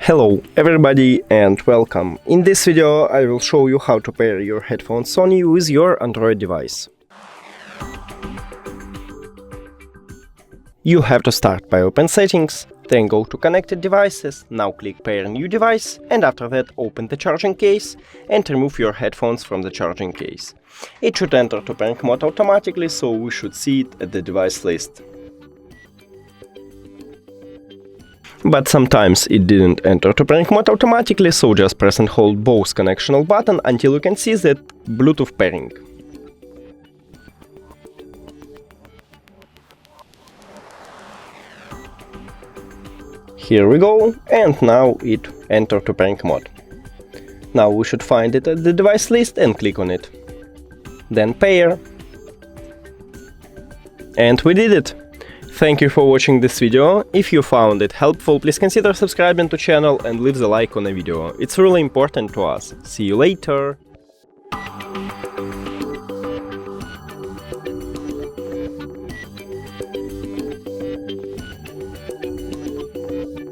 Hello everybody and welcome. In this video I will show you how to pair your headphones Sony with your Android device. You have to start by open settings, then go to connected devices, now click pair new device, and after that open the charging case and remove your headphones from the charging case. It should enter to pairing mode automatically, so we should see it at the device list. But sometimes it didn't enter to pairing mode automatically, so just press and hold both connectional button until you can see that Bluetooth pairing. Here we go, and now it entered to pairing mode. Now we should find it at the device list and click on it. Then pair. And we did it! Thank you for watching this video. If you found it helpful, please consider subscribing to the channel and leave the like on the video. It's really important to us. See you later!